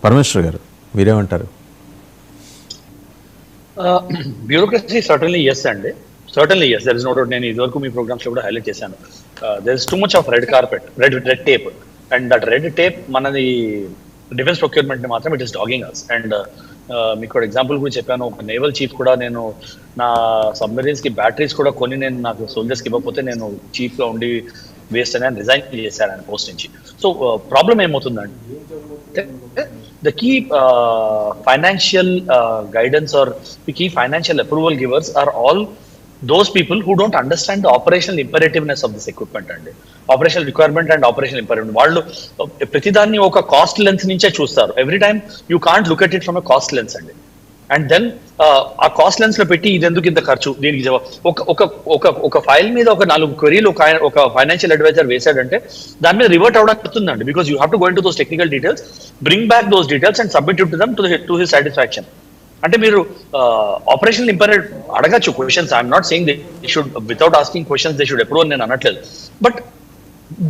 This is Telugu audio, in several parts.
పరమేశ్వర్ గారు మీరేమంటారు? బ్యూరోక్రసీ సర్టన్లీ ఎస్ అండి, certainly yes. There is no doubt. నేను ఇదివరకు మీ ప్రోగ్రామ్స్ లో కూడా హైలైట్ చేశాను. There is too much of red carpet, red tape, and that red tape మనది డిఫెన్స్ ప్రొక్యూర్మెంట్ ని మాత్రం it is dogging us. And మీకు ఎగ్జాంపుల్ కూడా చెప్పాను, ఒక నేవల్ చీఫ్ కూడా నేను నా సబ్మెరీన్స్ కి బ్యాటరీస్ కూడా కొని నేను నాకు సోల్జర్స్ కి ఇవ్వకపోతే నేను చీఫ్ గా ఉండి వేస్ట్ అని రిజైన్ చేశాను ఆయన పోస్ట్ నుంచి. సో ప్రాబ్లం ఏమవుతుందంటే the key financial guidance or the key financial approval givers are all those people who don't understand the operational imperativeness of this equipment and operational requirement and operational imperative. వాళ్ళు ప్రతిదాన్ని ఒక కాస్ట్ లెన్స్ నుంచే చూస్తారు. Every time you can't look at it from a cost lens అండి. అండ్ దెన్ ఆ కాస్ట్ లెన్స్ లో పెట్టి ఇది ఎందుకు ఇంత ఖర్చు, దీనికి ఒక ఫైల్ మీద ఒక 4 క్వరీలు ఒక ఫైనాన్షియల్ అడ్వైజర్ వేసాడంటే దాని మీద రివర్ట్ అవడానికి వస్తుందండి. Because you have to go into those technical details, bring back those details and submit to them to his satisfaction. అంటే మీరు ఆపరేషనల్ ఇంపరేటివ్ అడగచ్చు questions. I'm not saying they should without asking questions they should approve అని నేను అనట్లేదు. But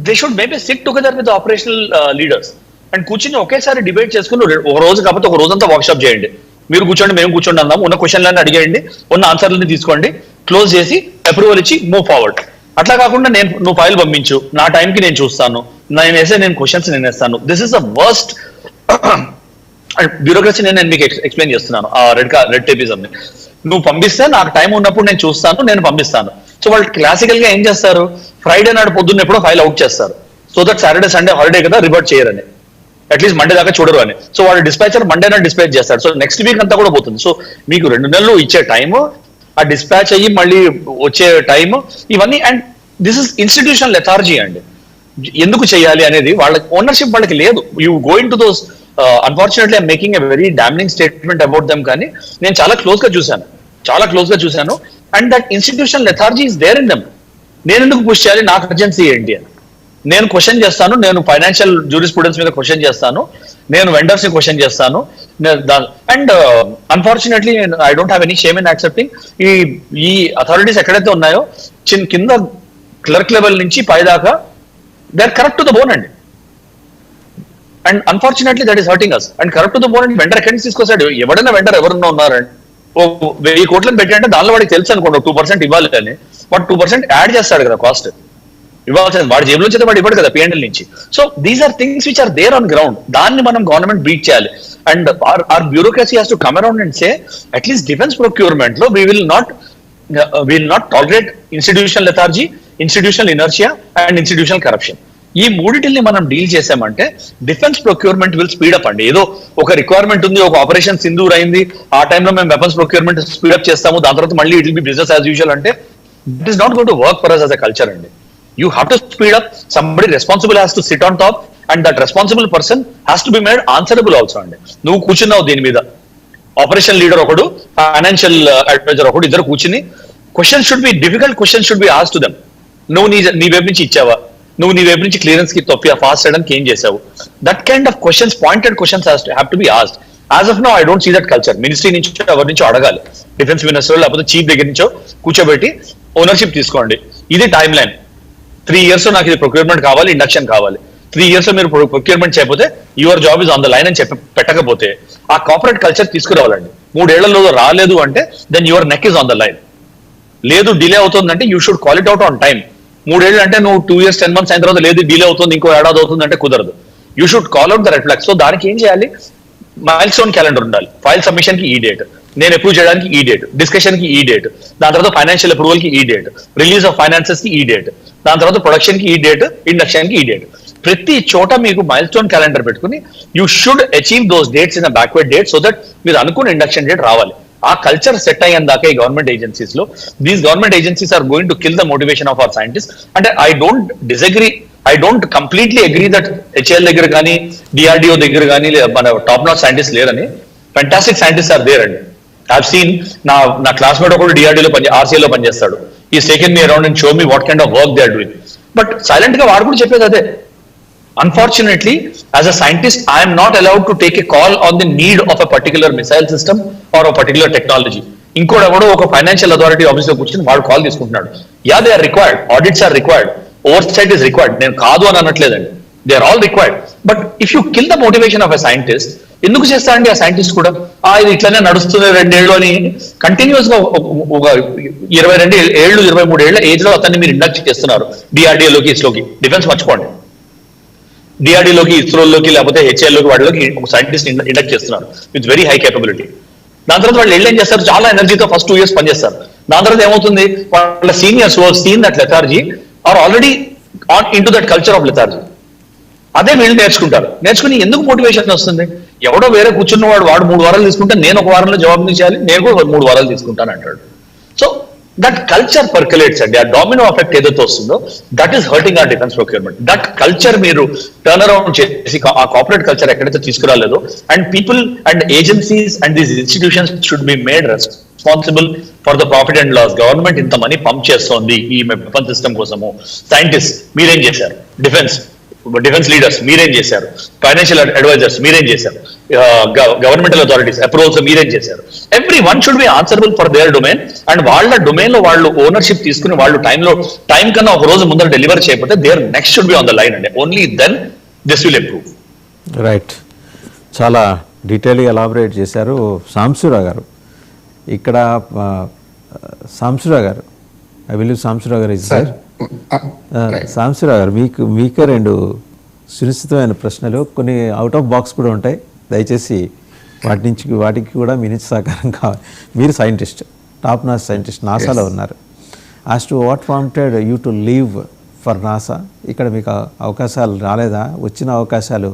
they should maybe SIT together with operational leaders and కూర్చుని ఒకేసారి డిబేట్ చేసుకుని ఒక రోజు కాకపోతే ఒక రోజంతా వర్క్షాప్ చేయండి. మీరు కూర్చోండి, మేము కూర్చోండి అందాం, ఉన్న క్వశ్చన్లన్నీ అడిగేయండి, ఉన్న ఆన్సర్లని తీసుకోండి, క్లోజ్ చేసి అప్రూవల్ ఇచ్చి మూవ్ ఫార్వర్డ్. అట్లా కాకుండా నువ్వు ఫైల్ పంపించు, నా టైంకి నేను చూస్తాను, నేను క్వశ్చన్స్ నేను వేస్తాను. This is the worst bureaucracy. నేను మీకు ఎక్స్ప్లెయిన్ చేస్తున్నాను ఆ రెడ్ టేపిజం ని. నువ్వు పంపిస్తే నాకు టైం ఉన్నప్పుడు నేను చూస్తాను, నేను పంపిస్తాను. సో వాళ్ళు క్లాసికల్ గా ఏం చేస్తారు, ఫ్రైడే నాడు పొద్దున్న ఎప్పుడో ఫైల్ అవుట్ చేస్తారు, so that Saturday Sunday holiday కదా రివర్ట్ చేయరని, అట్లీస్ట్ మండే దాకా చూడరు అని. సో వాళ్ళు డిస్పాచర్ మండే నాడు డిస్పాచ్ చేస్తారు. సో నెక్స్ట్ వీక్ అంతా కూడా పోతుంది. సో మీకు 2 నెలలు ఇచ్చే టైము, ఆ డిస్పాచ్ అయ్యి మళ్ళీ వచ్చే టైము, ఇవన్నీ. And this is institutional lethargy అండి. ఎందుకు చేయాలి అనేది వాళ్ళ ఓనర్షిప్ వాళ్ళకి లేదు. You go into those unfortunately I'm making a very damning statement about them, కానీ నేను చాలా క్లోజ్ గా చూశాను. And that institutional lethargy is there in them. నేను ఎందుకు పుష్ చేయాలి, నాకు అర్జెన్సీ ఏంటి అని నేను క్వశ్చన్ చేస్తాను. నేను ఫైనాన్షియల్ జూరిస్ప్రుడెన్స్ మీద క్వశ్చన్ చేస్తాను, నేను వెండర్స్ ని క్వశ్చన్ చేస్తాను. And unfortunately I don't have any shame in accepting ఈ అథారిటీస్ ఎక్కడైతే ఉన్నాయో కింద క్లర్క్ లెవెల్ నుంచి పైదాకా they are corrupt to the bone అండి. And unfortunately that is hurting us. And corrupt to the bone and vendor ఎక్కడి నుంచి తీసుకొస్తాడు? ఎవరైనా వెండర్ ఎవరన్నా ఉన్నారండి, 1000 కోట్లను పెట్టారంటే దానిలో వాడికి తెలుసు అనుకోండి 2% ఇవ్వాలి అని, వాడు 2% యాడ్ చేస్తాడు కదా కాస్ట్ ఇవ్వాల్సింది. వాడి జేబులో వచ్చేది వాడు ఇవ్వడు కదా పిఎంఎల్ నుంచి. So these are things which are there on ground. దాన్ని మనం గవర్నమెంట్ బీట్ చేయాలి. And our bureaucracy has to come around and say at least defence procurement లో we will not tolerate institutional lethargy, institutional inertia and institutional corruption. ఈ మూడిటిని మనం డీల్ చేసామంటే డిఫెన్స్ ప్రొక్యూర్మెంట్ విల్ స్పీడప్ అండి. ఏదో ఒక రిక్వైర్మెంట్ ఉంది, ఒక ఆపరేషన్ సింధూర్ అయింది, ఆ టైంలో మేము వెపన్స్ ప్రొక్యూర్మెంట్ స్పీడప్ చేస్తాము, దాని తర్వాత మళ్ళీ it will be business as usual అంటే it is not going to work for us as a culture అండి. You have to speed up. Somebody responsible has to sit on top, and that responsible person has to be made answerable also అండి. నువ్వు కూర్చున్నావు దీని మీద, ఆపరేషన్ లీడర్ ఒకడు, ఫైనాన్షియల్ అడ్వైజర్ ఒకడు, ఇద్దరు కూర్చుని question should be difficult question should be asked to them. నువ్వు నీ వైపు నుంచి ఇచ్చావా, నువ్వు నీ వైపు నుంచి క్లియరెన్స్ కి తప్పి ఫాస్ట్ చేయడానికి ఏం చేసావు, that kind of questions, pointed questions have to be asked. As of now I don't see that culture. Ministry నుంచి ఎవరి నుంచో అడగాలి, డిఫెన్స్ మినిస్టర్ లేకపోతే చీఫ్ దగ్గర నుంచో కూర్చోబెట్టి ఓనర్షిప్ తీసుకోండి, ఇది టైం లైన్, 3 years లో నాకు ఇది ప్రొక్యూర్మెంట్ కావాలి, ఇండక్షన్ కావాలి, 3 years లో మీరు ప్రొక్యూర్మెంట్ చేయకపోతే your job is on the line అని పెట్టకపోతే ఆ కార్పొరేట్ కల్చర్ తీసుకురావాలండి. 3 ఏళ్లలో రాలేదు అంటే then your neck is on the line. లేదు డిలే అవుతుందంటే you should call it out on time. 3 ఏళ్ళు అంటే నువ్వు 2 years 10 months అయిన తర్వాత లేదు డిలే అవుతుంది, ఇంకో ఏడాది అవుతుంది అంటే కుదరదు. You should call out the red flags. So దానికి ఏం చేయాలి, మైల్ స్టోన్ క్యాలెండర్ ఉండాలి. ఫైల్ సబ్మిషన్ కి ఈ డేట్, నేను అప్రూవ్ చేయడానికి ఈ డేట్, డిస్కషన్ కి ఈ డేట్, దాని తర్వాత ఫైనాన్షియల్ అప్రూవల్ కి ఈ డేట్, రిలీజ్ ఆఫ్ ఫైనాన్సెస్ కి ఈ డేట్, దాని తర్వాత ప్రొడక్షన్ కి ఈ డేట్, ఇండక్షన్ కి ఈ డేట్. ప్రతి చోట మీకు మైల్ స్టోన్ క్యాలెండర్ పెట్టుకుని you should achieve those dates in a backward date so that మీరు అనుకున్న ఇండక్షన్ డేట్ రావాలి. ఆ కల్చర్ సెట్ అయ్యేంత దాకా ఈ గవర్నమెంట్ ఏజెన్సీస్ లో these government agencies are going to kill the motivation of our scientist. అంటే I don't completely agree that HAL దగ్గర కానీ డిఆర్డిఓ దగ్గర కానీ మన టాప్ నాట్ సైంటిస్ట్ లేరని. ఫెంటాస్టిక్ సైంటిస్ట్ ఆర్ దేర్ అండి. ఐ సీన్ నా క్లాస్మేట్ ఒకడు డిఆర్డీలో ఆర్సీఏలో పనిచేస్తాడు. He taken me around and show me what kind of work they are doing. But silent గా వాడు కూడా చెప్పేది అదే. Unfortunately, as a scientist, I am not allowed to take a call on the need of a particular missile system or a particular technology. ఇంకోటి ఎవడో ఒక ఫైనాన్షియల్ అథారిటీ ఆఫీస్ లో కూర్చొని వాడు కాల్ తీసుకుంటున్నాడు. Yeah they are required, audits are required, oversight is required. నేను కాదు అని అనట్లేదండి. They are all required. But if you kill the motivation of a scientist, ఎందుకు చేస్తారండి ఆ సైంటిస్ట్ కూడా ఇది ఇట్లానే నడుస్తుంది 2 ఏళ్ళు అని కంటిన్యూస్ గా ఒక 22 ఏళ్ళు 23 ఏళ్ల ఏజ్ లో అతన్ని మీరు ఇండక్ట్ చేస్తున్నారు డిఆర్డిఏలోకి, ఇస్రోకి. డిఫెన్స్ మర్చిపోండి, డిఆర్డీలోకి, ఇస్రోలోకి, లేకపోతే హెచ్ఏఎల్లోకి, వాటిలోకి ఒక సైంటిస్ట్ ఇండక్ట్ చేస్తున్నారు విత్ వెరీ హై కేపబిలిటీ. దాని తర్వాత వాళ్ళు ఏం చేస్తారు, చాలా ఎనర్జీతో ఫస్ట్ 2 years పనిచేస్తారు. దాని తర్వాత ఏమవుతుంది, వాళ్ళ seniors seen that lethargy are already on into that culture of lethargy. అదే వీళ్ళు నేర్చుకుంటారు. నేర్చుకుని ఎందుకు మోటివేషన్ వస్తుంది, ఎవడో వేరే కూర్చున్నవాడు వాడు 3 వారాలు తీసుకుంటే నేను 1 వారంలో జవాబు చేయాలి, నేను కూడా 3 వారాలు తీసుకుంటాను అంటాడు. సో దట్ కల్చర్ పర్కులేట్స్ అండి. ఆ డామినో ఎఫెక్ట్ ఏదైతే వస్తుందో that is hurting our defence procurement. That culture మీరు టర్న్ అరౌండ్ చేసి ఆ కార్పొరేట్ కల్చర్ ఎక్కడైతే తీసుకురాలేదో, and people and agencies and these institutions should be made responsible for the profit and loss. Government ఇంత మనీ పంప్ చేస్తోంది ఈ వెపన్ సిస్టమ్ కోసము, సైంటిస్ట్ మీరేం చేశారు, డిఫెన్స్ లీడర్స్ మీరేం చేశారు, ఫైనాన్షియల్ అడ్వైజర్స్ మీరేం చేశారు, గవర్నమెంటల్ అథారిటీస్ అప్రూవల్స్ మీరేం చేశారు. Every one should be answerable for their domain. And వాళ్ళ డొమైన్ లో వాళ్ళు ఓనర్షిప్ తీసుకుని వాళ్ళు టైం కన్నా ఒక రోజు ముందర డెలివర్ చేయకపోతే their necks should be on the line అండి. Only then this will improve. Right, చాలా డీటెయిల్గా ఎలాబరేట్ చేశారు సాంబశివరావు గారు. ఇక్కడ సాంబశివరావు గారు, ఐ బిలీవ్ సాంబశివరావు గారు ఇస్ సార్. సాంబశివరావు గారు, మీకే 2 సునిశ్చితమైన ప్రశ్నలు, కొన్ని అవుట్ ఆఫ్ బాక్స్ కూడా ఉంటాయి. దయచేసి వాటికి కూడా మీ నుంచి సహకారం కావాలి. మీరు సైంటిస్ట్, టాప్ నాస్ సైంటిస్ట్, నాసాలో ఉన్నారు. As to what prompted you to leave for NASA? ఇక్కడ మీకు అవకాశాలు రాలేదా? వచ్చిన అవకాశాలు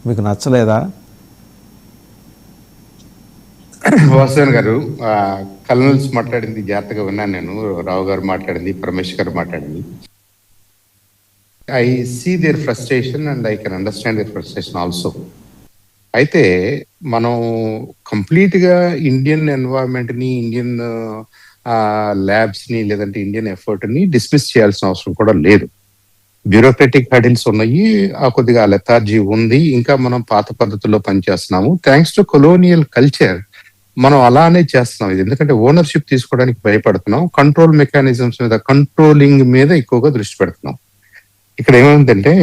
మీకు నచ్చలేదా? వాసుదేవన్ గారు, కల్నల్స్ మాట్లాడింది జాగ్రత్తగా విన్నాను నేను. రావు గారు మాట్లాడింది, పరమేశ్వర్ గారు మాట్లాడింది. I see their frustration and I can understand their frustration also. అయితే మనం కంప్లీట్ గా ఇండియన్ ఎన్వైరన్మెంట్ ని, ఇండియన్ ల్యాబ్స్ ని, లేదంటే ఇండియన్ ఎఫర్ట్ ని డిస్మిస్ చేయాల్సిన అవసరం కూడా లేదు. బ్యూరోక్రటిక్ హడిల్స్ ఉన్నాయి, కొద్దిగా లెథార్జీ ఉంది, ఇంకా మనం పాత పద్ధతుల్లో పనిచేస్తున్నాము. థ్యాంక్స్ టు కొలోనియల్ కల్చర్ మనం అలానే చేస్తున్నాం. ఇది ఎందుకంటే ఓనర్షిప్ తీసుకోవడానికి భయపడుతున్నాం, కంట్రోల్ మెకానిజమ్స్ మీద, కంట్రోలింగ్ మీద ఎక్కువగా దృష్టి పెడుతున్నాం. ఇక్కడ ఏమైందంటే,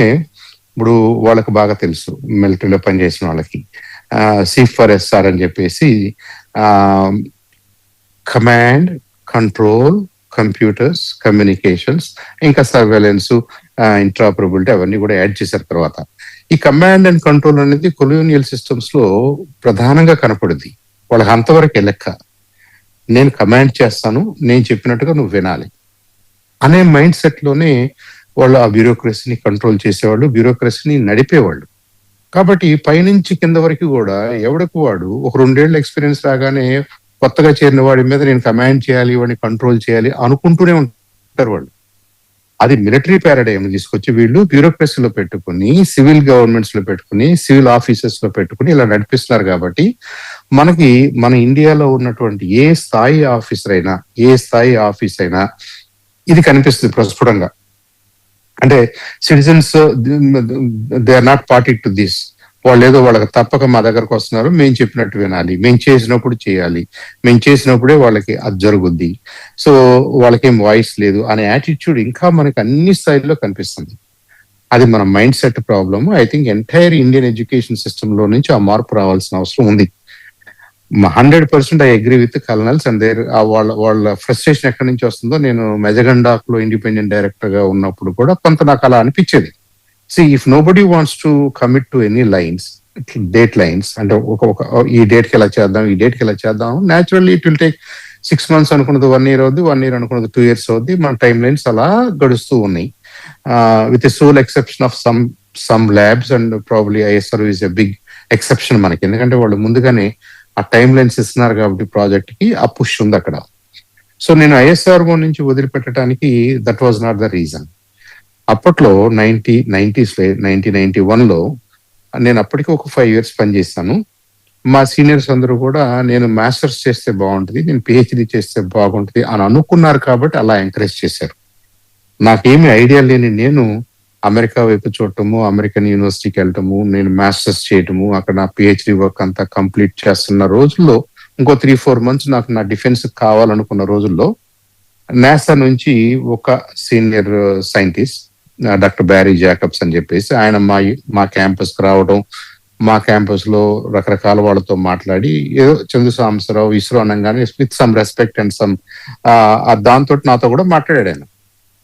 ఇప్పుడు వాళ్ళకి బాగా తెలుసు, మిలిటరీలో పనిచేసిన వాళ్ళకి C4SR అని చెప్పేసి కమాండ్, కంట్రోల్, కంప్యూటర్స్, కమ్యూనికేషన్స్, ఇంకా సర్వేలెన్స్, ఇంట్రాపరబిలిటీ అవన్నీ కూడా యాడ్ చేశారు. తర్వాత ఈ కమాండ్ అండ్ కంట్రోల్ అనేది కొలోనియల్ సిస్టమ్స్ లో ప్రధానంగా కనపడుద్ది. వాళ్ళకి అంతవరకే లెక్క, నేను కమాండ్ చేస్తాను, నేను చెప్పినట్టుగా నువ్వు వినాలి అనే మైండ్ సెట్ లోనే వాళ్ళు ఆ బ్యూరోక్రసీని కంట్రోల్ చేసేవాళ్ళు, బ్యూరోక్రసీని నడిపేవాళ్ళు. కాబట్టి పైనుంచి కింద వరకు కూడా ఎవడికి వాడు ఒక 2 ఏళ్ల ఎక్స్పీరియన్స్ రాగానే కొత్తగా చేరిన వాడి మీద నేను కమాండ్ చేయాలి, వాడిని కంట్రోల్ చేయాలి అనుకుంటూనే ఉంటారు వాళ్ళు. అది మిలిటరీ పారాడైమ్ తీసుకొచ్చి వీళ్ళు బ్యూరోక్రసీలో పెట్టుకుని, సివిల్ గవర్నమెంట్స్ లో పెట్టుకుని, సివిల్ ఆఫీసెస్ లో పెట్టుకుని ఇలా నడిపిస్తున్నారు. కాబట్టి మన ఇండియాలో ఉన్నటువంటి ఏ స్థాయి ఆఫీస్ అయినా ఇది కనిపిస్తుంది ప్రస్ఫుటంగా. అంటే citizens they are not party to this. వాళ్ళు ఏదో వాళ్ళకి తప్పక మా దగ్గరకు వస్తున్నారు, మేము చెప్పినట్టు వినాలి, మేము చేసినప్పుడు చేయాలి, మేము చేసినప్పుడే వాళ్ళకి అది జరుగుద్ది, సో వాళ్ళకేం వాయిస్ లేదు అనే యాటిట్యూడ్ ఇంకా మనకి అన్ని స్థాయిల్లో కనిపిస్తుంది. అది మన mind set problem. I think entire Indian education system లో నుంచి ఆ మార్పు రావాల్సిన అవసరం ఉంది. 100% I agree with colonels and there. వాళ్ళ ఫ్రస్ట్రేషన్ ఎక్కడి నుంచి వస్తుందో, నేను మెజగండాక్ లో ఇండిపెండెంట్ డైరెక్టర్ గా ఉన్నప్పుడు కూడా కొంత నాకు అలా అనిపించేది. See, if nobody wants to commit to any lines, date lines, అంటే ఈ డేట్ కి ఎలా చేద్దాం, naturally it will take 6 months అనుకున్నది 1 year అవుద్ది, 1 year అనుకున్నది 2 years అవుద్ది. మన టైం లైన్స్ అలా గడుస్తూ ఉన్నాయి, with the sole exception of some labs and probably ISRO is a big exception మనకి. ఎందుకంటే వాళ్ళు ముందుగానే ఆ టైం లైన్స్ ఇస్తున్నారు కాబట్టి ప్రాజెక్ట్ కి ఆ పుష్ ఉంది అక్కడ. సో నేను ISRO నుంచి వదిలిపెట్టడానికి that was not the reason. అప్పట్లో 1991లో నేను అప్పటికి ఒక 5 years పనిచేస్తాను. మా సీనియర్స్ అందరూ కూడా నేను మాస్టర్స్ చేస్తే బాగుంటుంది, నేను PhD చేస్తే బాగుంటుంది అని అనుకున్నారు కాబట్టి అలా ఎంకరేజ్ చేశారు. నాకేమి ఐడియా లేని నేను అమెరికా వైపు చూడటము, అమెరికన్ యూనివర్సిటీకి వెళ్ళటము, నేను మాస్టర్స్ చేయటము, అక్కడ నా PhD వర్క్ అంతా కంప్లీట్ చేస్తున్న రోజుల్లో, ఇంకో 3-4 months నాకు నా డిఫెన్స్ కావాలనుకున్న రోజుల్లో నాసా నుంచి ఒక senior scientist doctor Barry Jacob's అని చెప్పేసి ఆయన మా క్యాంపస్ కు రావడం, మా క్యాంపస్ లో రకరకాల వాళ్ళతో మాట్లాడి ఏదో చంద్ర సాంబశివరావు ఇస్రో అనగానే with some respect and some దాంతో నాతో కూడా మాట్లాడాడు ఆయన.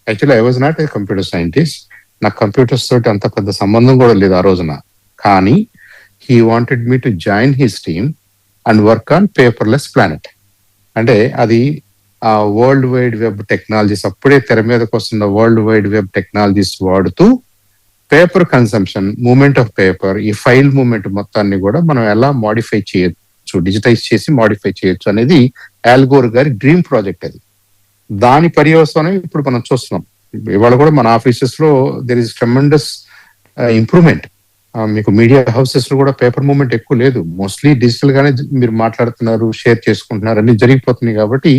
Actually I was not a computer scientist, నాకు కంప్యూటర్స్ తోటి అంత పెద్ద సంబంధం కూడా లేదు ఆ రోజున. కానీ he wanted me to join his team and work on paperless planet. అంటే అది వరల్డ్ వైడ్ వెబ్ టెక్నాలజీస్, అప్పుడే తెర మీదకి వస్తున్న వరల్డ్ వైడ్ వెబ్ టెక్నాలజీస్ వాడుతూ paper consumption, movement of paper, ఈ ఫైల్ మూమెంట్ మొత్తాన్ని కూడా మనం ఎలా మాడిఫై చేయొచ్చు, డిజిటైజ్ చేసి మాడిఫై చేయొచ్చు అనేది ఆల్ గోర్ గారి డ్రీమ్ ప్రాజెక్ట్. అది దాని పర్యవసానం ఇప్పుడు మనం చూస్తున్నాం. ఇవాళ కూడా మన ఆఫీసెస్ లో దెర్ ఇస్ ట్రెమెండస్ ఇంప్రూవ్మెంట్. మీకు మీడియా హౌసెస్ లో కూడా పేపర్ మూమెంట్ ఎక్కువ లేదు, మోస్ట్లీ డిజిటల్ గానే మీరు మాట్లాడుతున్నారు, షేర్ చేసుకుంటున్నారు, అన్ని జరిగిపోతున్నాయి. కాబట్టి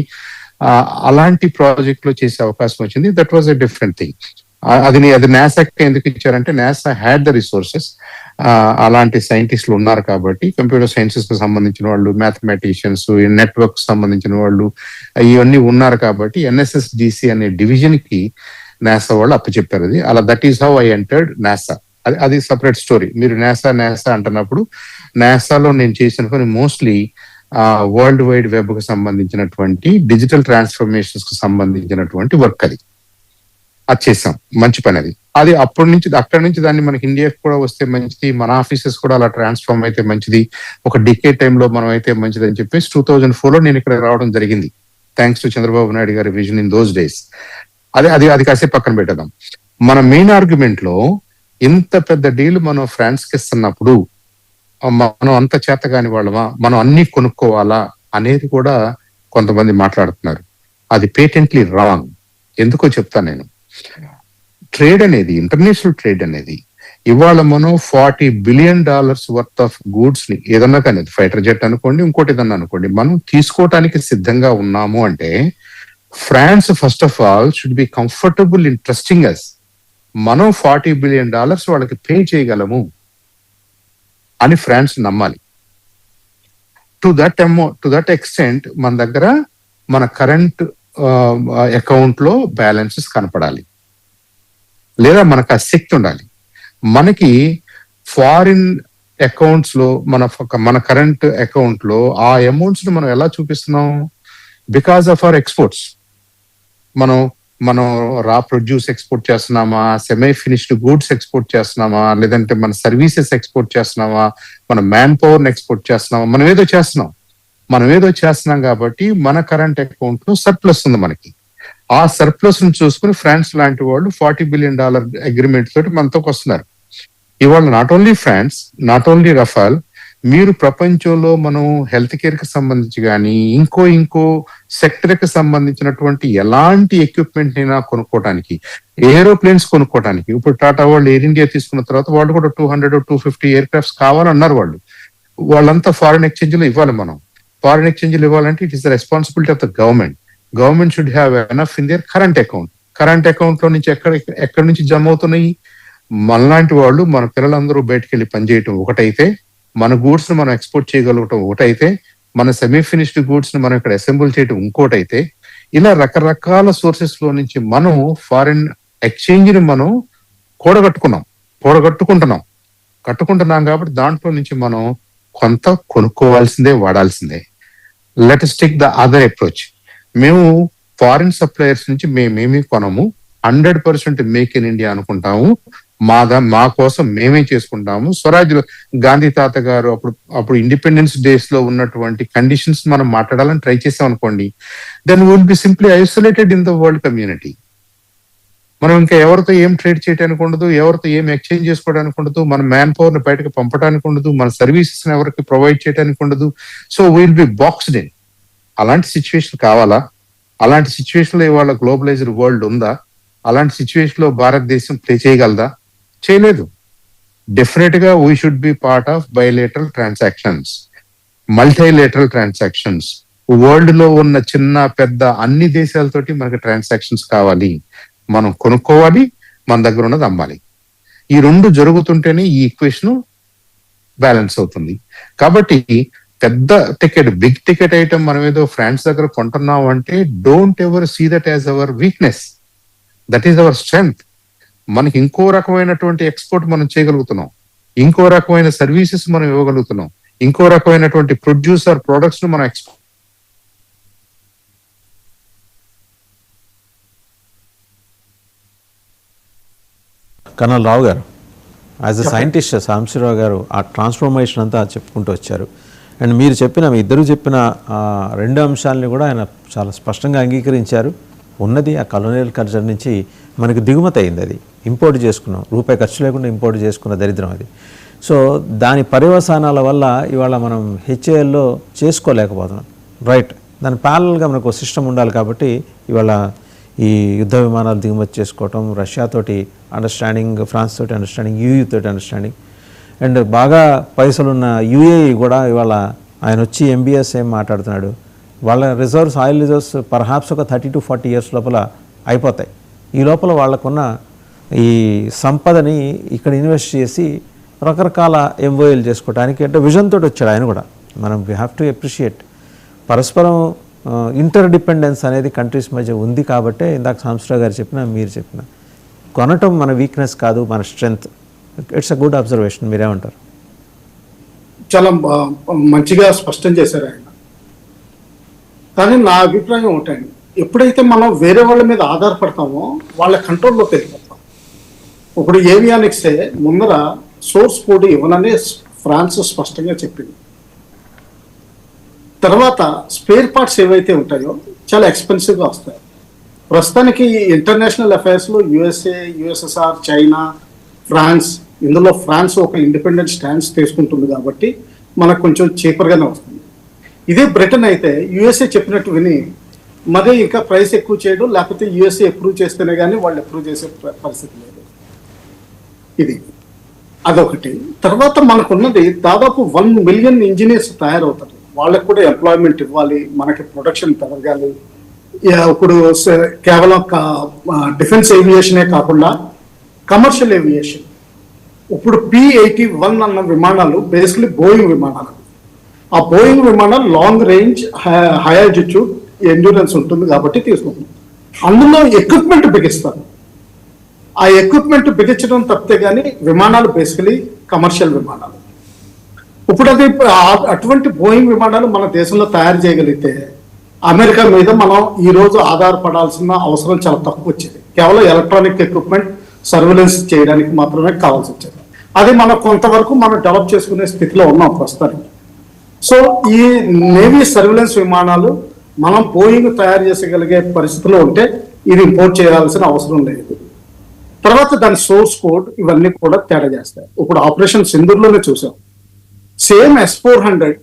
అలాంటి ప్రాజెక్ట్ లో చేసే అవకాశం వచ్చింది. That was a different thing. అది నాసాకి ఎందుకు ఇచ్చారంటే నాసా హ్యాడ్ ద రిసోర్సెస్, అలాంటి సైంటిస్టులు ఉన్నారు కాబట్టి, కంప్యూటర్ సైన్సెస్ కు సంబంధించిన వాళ్ళు, మ్యాథమెటిషియన్స్, నెట్వర్క్ సంబంధించిన వాళ్ళు ఇవన్నీ ఉన్నారు కాబట్టి NSSDC అనే డివిజన్ కి నాసా వాళ్ళు అప్పచెప్పారు. అది అలా that is how I entered NASA. అది సపరేట్ స్టోరీ. మీరు నాసా అంటున్నప్పుడు నాసాలో నేను చేసిన పని మోస్ట్లీ వరల్డ్ వైడ్ వెబ్ కు సంబంధించినటువంటి డిజిటల్ ట్రాన్స్ఫర్మేషన్స్ కు సంబంధించినటువంటి వర్క్. అది చేసాం, మంచి పని. అది అప్పటి నుంచి అక్కడి నుంచి దాన్ని మనకి ఇండియాకి కూడా వస్తే మంచిది, మన ఆఫీసెస్ కూడా అలా ట్రాన్స్ఫార్మ్ అయితే మంచిది, ఒక డికేడ్ టైంలో మనం అయితే మంచిది అని చెప్పేసి 2004 లో నేను ఇక్కడ రావడం జరిగింది. థ్యాంక్స్ టు చంద్రబాబు నాయుడు గారి విజన్ ఇన్ దోస్ డేస్. అది కాసేపు పక్కన పెట్టదాం. మన మెయిన్ ఆర్గ్యుమెంట్ లో ఇంత పెద్ద డీల్ మనం ఫ్రాన్స్ కి ఇస్తున్నప్పుడు మనం అంత చేత కాని వాళ్ళమా, మనం అన్ని కొనుక్కోవాలా అనేది కూడా కొంతమంది మాట్లాడుతున్నారు. అది పేటెంట్లీ రాంగ్. ఎందుకో చెప్తాను నేను. ట్రేడ్ అనేది, ఇంటర్నేషనల్ ట్రేడ్ అనేది ఇవాళ మనం $40 బిలియన్ వర్త్ ఆఫ్ గూడ్స్ ని, ఏదన్నా కానీ ఫైటర్ జెట్ అనుకోండి, ఇంకోటి ఏదన్నా అనుకోండి, మనం తీసుకోవటానికి సిద్ధంగా ఉన్నాము అంటే France first of all should be comfortable in trusting us. మనం $40 బిలియన్ వాళ్ళకి పే చేయగలము అని ఫ్రాన్స్ నమ్మాలి. టు దట్ ఎక్స్టెంట్ మన దగ్గర మన కరెంట్ అకౌంట్ లో బ్యాలెన్సెస్ కనపడాలి, లేదా మనకు ఆ శక్తి ఉండాలి. మనకి ఫారిన్ అకౌంట్స్ లో మన కరెంట్ అకౌంట్ లో ఆ అమౌంట్స్ ని మనం ఎలా చూపిస్తున్నాం? Because of our exports. మనం రా ప్రొడ్యూస్ ఎక్స్పోర్ట్ చేస్తున్నామా, సెమీ ఫినిష్డ్ గూడ్స్ ఎక్స్పోర్ట్ చేస్తున్నామా, లేదంటే మన సర్వీసెస్ ఎక్స్పోర్ట్ చేస్తున్నామా, మన మ్యాన్ పవర్ ఎక్స్పోర్ట్ చేస్తున్నామా, మనం ఏదో చేస్తున్నాం కాబట్టి మన కరెంట్ అకౌంట్ లో సర్ప్లస్ ఉంది మనకి. ఆ సర్ప్లస్ ను చూసుకుని ఫ్రాన్స్ లాంటి వాళ్ళు $40 బిలియన్ అగ్రిమెంట్ తోటి మనతోకి వస్తున్నారు. ఇవాళ not only France, not only Rafale, మీరు ప్రపంచంలో మనం హెల్త్ కేర్ కి సంబంధించి కానీ ఇంకో సెక్టర్ కి సంబంధించినటువంటి ఎలాంటి ఎక్విప్మెంట్ అయినా కొనుక్కోవడానికి, ఏరోప్లేన్స్ కొనుక్కోవడానికి, ఇప్పుడు టాటా వాళ్ళు ఎయిర్ ఇండియా తీసుకున్న తర్వాత వాళ్ళు కూడా 200-250 ఎయిర్ క్రాఫ్ట్స్ కావాలన్నారు. వాళ్ళంతా ఫారిన్ ఎక్స్చేంజ్ లో ఇవ్వాలి. మనం ఫారిన్ ఎక్స్చేంజ్ లో ఇవ్వాలంటే it is the responsibility of the government should have enough in there current account లో నుంచి ఎక్కడి నుంచి జమ అవుతున్నాయి? మనలాంటి వాళ్ళు, మన పిల్లలందరూ బయటకు వెళ్ళి పనిచేయటం ఒకటైతే, మన గూడ్స్ ను మనం ఎక్స్పోర్ట్ చేయగలగటం ఒకటైతే, మన సెమీ ఫినిష్డ్ గూడ్స్ ను మనం ఇక్కడ అసెంబుల్ చేయటం ఇంకోటైతే, ఇలా రకరకాల సోర్సెస్ లో నుంచి మనం ఫారిన్ ఎక్స్చేంజ్ ని మనం కట్టుకుంటున్నాం కాబట్టి దాంట్లో నుంచి మనం కొంత కొనుక్కోవాల్సిందే, వాడాల్సిందే. Let us take the other approach. మేము ఫారిన్ సప్లయర్స్ నుంచి మేమేమి కొనము, 100% మేక్ ఇన్ ఇండియా అనుకుంటాము. మా కోసం మేమే చేసుకుంటాము. స్వరాజ్ గాంధీ తాత గారు అప్పుడు ఇండిపెండెన్స్ డేస్ లో ఉన్నటువంటి కండిషన్స్ మనం మాట్లాడాలని ట్రై చేసాం అనుకోండి, then will be simply isolated in the world community. మనం ఇంకా ఎవరితో ఏం ట్రేడ్ చేయడానికి ఉండదు, ఎవరితో ఏం ఎక్స్చేంజ్ చేసుకోవడానికి ఉండదు, మన మ్యాన్ పవర్ ని బయటకు పంపడానికి ఉండదు, మన సర్వీసెస్ ఎవరికి ప్రొవైడ్ చేయడానికి ఉండదు. So will be boxed in. అలాంటి సిచ్యువేషన్ కావాలా? అలాంటి సిచ్యువేషన్ లో ఇవాళ గ్లోబలైజ్డ్ వరల్డ్ ఉందా? అలాంటి సిచ్యువేషన్ లో భారతదేశం ప్లే చేయగలదా? చేయలేదు. డెఫినెట్ గా we should be part of bilateral transactions, multilateral transactions. World లో ఉన్న చిన్న పెద్ద అన్ని దేశాలతోటి మనకి ట్రాన్సాక్షన్స్ కావాలి. మనం కొనుక్కోవాలి, మన దగ్గర ఉన్నది అమ్మాలి. ఈ రెండు జరుగుతుంటేనే ఈ ఈక్వేషన్ బ్యాలెన్స్ అవుతుంది. కాబట్టి పెద్ద టికెట్, బిగ్ టికెట్ ఐటమ్ మనం ఏదో ఫ్రాన్స్ దగ్గర కొంటున్నాం అంటే don't ever see that as our weakness. That is our strength. మనకి ఇంకో రకమైనటువంటి ఎక్స్పోర్ట్ మనం చేయగలుగుతున్నాం, ఇంకో రకమైన సర్వీసెస్ మనం ఇవ్వగలుగుతున్నాం, ఇంకో రకమైనటువంటి ప్రొడ్యూసర్ ప్రొడక్ట్స్ ను మనం కర్నల్ రావు గారు, యాజ్ అ సైంటిస్ట్ సాంబశివరావు గారు ఆ ట్రాన్స్ఫర్మేషన్ అంతా చెప్పుకుంటూ వచ్చారు. అండ్ మీరు చెప్పిన మీ ఇద్దరు చెప్పిన రెండు అంశాలని కూడా ఆయన చాలా స్పష్టంగా అంగీకరించారు. ఉన్నది ఆ కలోనియల్ కల్చర్ నుంచి మనకి దిగుమతి అయింది, అది ఇంపోర్ట్ చేసుకున్నాం, రూపాయి ఖర్చు లేకుండా ఇంపోర్ట్ చేసుకున్న దరిద్రం అది. సో దాని పర్యవసానాల వల్ల ఇవాళ మనం హెచ్ఏఎల్లో చేసుకోలేకపోతున్నాం. రైట్, దాని ప్యారల్గా మనకు సిస్టమ్ ఉండాలి. కాబట్టి ఇవాళ ఈ యుద్ధ విమానాలు దిగుమతి చేసుకోవటం, రష్యాతోటి అండర్స్టాండింగ్, ఫ్రాన్స్ తోటి అండర్స్టాండింగ్, యూఏఈ తోటి అండర్స్టాండింగ్, అండ్ బాగా పైసలున్న యూఏఈ కూడా ఇవాళ ఆయన వచ్చి ఎంబీఎస్ ఏం మాట్లాడుతున్నాడు, వాళ్ళ రిజర్వ్స్, ఆయిల్ రిజర్వ్స్ పర్హాప్స్ ఒక 30 to 40 years లోపల అయిపోతాయి. ఈ లోపల వాళ్ళకున్న ఈ సంపదని ఇక్కడ ఇన్వెస్ట్ చేసి రకరకాల ఎంఓఏలు చేసుకోవడానికి అంటే విజన్ తోటి వచ్చాడు ఆయన కూడా. మనం వీ హ్యావ్ టు అప్రిషియేట్ పరస్పరం ఇంటర్ డిపెండెన్స్ అనేది కంట్రీస్ మధ్య ఉంది. కాబట్టే ఇందాక సాంబశివరావు గారు చెప్పిన, మీరు చెప్పిన కొనటం మన వీక్నెస్ కాదు, మన strength. It's a good observation. మీరేమంటారు? చాలా మంచిగా స్పష్టం చేశారు ఆయన. కానీ నా అభిప్రాయం ఒకటండి, ఎప్పుడైతే మనం వేరే వాళ్ళ మీద ఆధారపడతామో వాళ్ళ కంట్రోల్లోకి వెళ్ళిపోతాం. ఇప్పుడు ఏవియానిక్సే ముందర సోర్స్ కోడ్ ఇవ్వనని ఫ్రాన్స్ స్పష్టంగా చెప్పింది. తర్వాత స్పేర్ పార్ట్స్ ఏవైతే ఉంటాయో చాలా ఎక్స్పెన్సివ్గా వస్తాయి. ప్రస్తుతానికి ఇంటర్నేషనల్ అఫైర్స్లో యుఎస్ఏ, యుఎస్ఎస్ఆర్, చైనా, ఫ్రాన్స్, ఇందులో ఫ్రాన్స్ ఒక ఇండిపెండెంట్ స్టాండ్స్ తీసుకుంటుంది కాబట్టి మనకు కొంచెం చీపర్గానే వస్తుంది. ఇదే బ్రిటన్ అయితే యుఎస్ఏ చెప్పినట్టు విని మరి ఇంకా ప్రైస్ ఎక్కువ చేయడం, లేకపోతే యుఎస్ఏ అప్రూవ్ చేస్తేనే కానీ వాళ్ళు అప్రూవ్ చేసే పరిస్థితి లేదు. ఇది అదొకటి. తర్వాత మనకున్నది దాదాపు 1 million ఇంజనీర్స్ తయారవుతారు. వాళ్ళకు కూడా ఎంప్లాయ్మెంట్ ఇవ్వాలి, మనకి ప్రొడక్షన్ పెరగాలి. ఇప్పుడు కేవలం డిఫెన్స్ ఏవియేషనే కాకుండా కమర్షియల్ ఏవియేషన్, ఇప్పుడు P-81 అన్న విమానాలు బేసిక్లీ బోయింగ్ విమానాలు. ఆ బోయింగ్ విమానాలు long range, high altitude endurance ఉంటుంది కాబట్టి తీసుకుంటున్నాం. అందులో ఎక్విప్మెంట్ బిగిస్తారు. ఆ ఎక్విప్మెంట్ బిగించడం తప్పితే కానీ విమానాలు బేసికలీ కమర్షియల్ విమానాలు. ఇప్పుడు అది అటువంటి బోయింగ్ విమానాలు మన దేశంలో తయారు చేయగలిగితే అమెరికా మీద మనం ఈ రోజు ఆధారపడాల్సిన అవసరం చాలా తక్కువ వచ్చేది. కేవలం ఎలక్ట్రానిక్ ఎక్విప్మెంట్ సర్వేలెన్స్ చేయడానికి మాత్రమే కావాల్సి వచ్చేది. అది మనం కొంతవరకు మనం డెవలప్ చేసుకునే స్థితిలో ఉన్నాం ప్రస్తుతానికి. సో ఈ నేవీ సర్వేలెన్స్ విమానాలు మనం బోయింగ్ తయారు చేసగలిగే పరిస్థితిలో ఉంటే ఇది ఇంపోర్ట్ చేయాల్సిన అవసరం లేదు. తర్వాత దాని సోర్స్ కోడ్ ఇవన్నీ కూడా తేడా చేస్తాయి. ఇప్పుడు ఆపరేషన్ సింధూర్లోనే చూసాం, సేమ్ S-400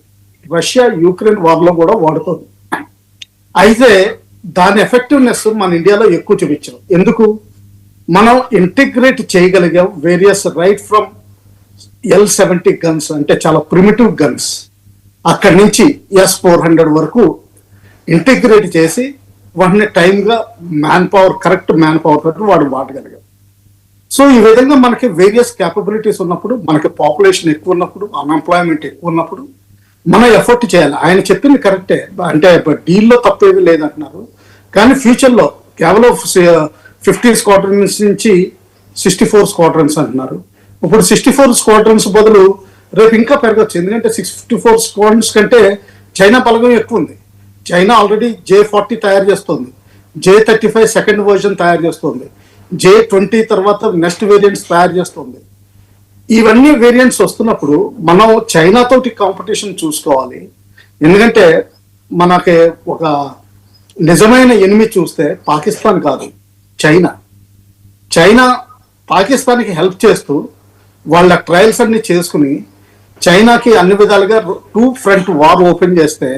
రష్యా యుక్రెయిన్ వార్లో కూడా వాడుతుంది. అయితే దాని ఎఫెక్టివ్నెస్ మన ఇండియాలో ఎక్కువ చూపించాం. ఎందుకు? మనం ఇంటిగ్రేట్ చేయగలిగాం various, right from L-70 guns, అంటే చాలా ప్రిమిటివ్ గన్స్, అక్కడి నుంచి S-400 వరకు ఇంటిగ్రేట్ చేసి వాటిని టైంగా manpower, correct manpower తోటి వాడు వాడగలిగాం. సో ఈ విధంగా మనకి వేరియస్ క్యాపబిలిటీస్ ఉన్నప్పుడు, మనకి పాపులేషన్ ఎక్కువ ఉన్నప్పుడు, అన్ఎంప్లాయ్మెంట్ ఎక్కువ ఉన్నప్పుడు మనం ఎఫర్ట్ చేయాలి. ఆయన చెప్పింది కరెక్టే, అంటే డీల్లో తప్పేది లేదంటున్నారు. కానీ ఫ్యూచర్లో కేవలం 50 స్క్వాడ్రన్స్ నుంచి 64 స్క్వాడ్రన్స్ అంటున్నారు. ఇప్పుడు 64 స్క్వాడ్రన్స్ బదులు రేపు ఇంకా పెరగచ్చు. ఎందుకంటే 654 స్క్వాడ్రన్స్ కంటే చైనా బలగం ఎక్కువ ఉంది. చైనా ఆల్రెడీ J-40 తయారు చేస్తుంది, J-35 సెకండ్ వర్జన్ తయారు చేస్తుంది, J-20 తర్వాత నెక్స్ట్ వేరియంట్స్ తయారు చేస్తుంది. ఇవన్నీ వేరియంట్స్ వస్తున్నప్పుడు మనం చైనా తోటి కాంపిటీషన్ చూసుకోవాలి. ఎందుకంటే మనకి ఒక నిజమైన ఎనిమి చూస్తే పాకిస్తాన్ కాదు, చైనా. చైనా పాకిస్తాన్కి హెల్ప్ చేస్తూ వాళ్ళ ట్రయల్స్ అన్ని చేసుకుని చైనాకి అన్ని విధాలుగా 2 front వార్ ఓపెన్ చేస్తే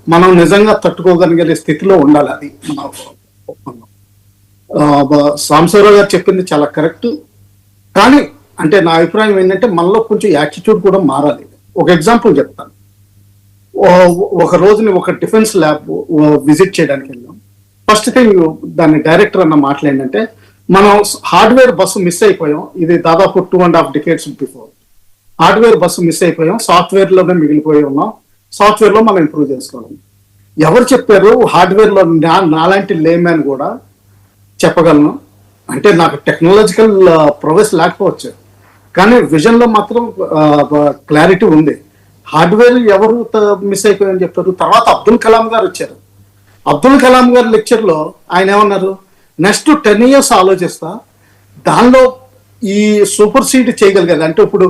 మనం నిజంగా తట్టుకోగలిగే స్థితిలో ఉండాలి. అది మన సాంబశివరావు గారు చెప్పింది చాలా కరెక్ట్. కానీ అంటే నా అభిప్రాయం ఏంటంటే మనలో కొంచెం యాటిట్యూడ్ కూడా మారాలి. ఒక ఎగ్జాంపుల్ చెప్తాను. ఒక రోజుని ఒక డిఫెన్స్ ల్యాబ్ విజిట్ చేయడానికి వెళ్ళాం. ఫస్ట్ థింగ్ దాని డైరెక్టర్ అన్న మాటలు ఏంటంటే, మనం హార్డ్వేర్ బస్సు మిస్ అయిపోయాం. ఇది దాదాపు 2.5 decades before. Hardware bus miss అయిపోయాం, సాఫ్ట్వేర్లోనే మిగిలిపోయి ఉన్నాం, సాఫ్ట్వేర్లో మనం ఇంప్రూవ్ చేసుకోవాలి. ఎవరు చెప్పారు? హార్డ్వేర్లో నాలాంటి లేమ్యాన్ కూడా చెప్పగలను. అంటే నాకు టెక్నాలజికల్ ప్రోగ్రెస్ లేకపోవచ్చు, కానీ విజన్ లో మాత్రం క్లారిటీ ఉంది. హార్డ్వేర్ ఎవరు మిస్ అయిపోయారని చెప్తారు. తర్వాత అబ్దుల్ కలాం గారు వచ్చారు. అబ్దుల్ కలాం గారి లెక్చర్ లో ఆయన ఏమన్నారు, నెక్స్ట్ 10 years ఆలోచిస్తా, దానిలో ఈ సూపర్ సీడ్ చేయగలిగేది. అంటే ఇప్పుడు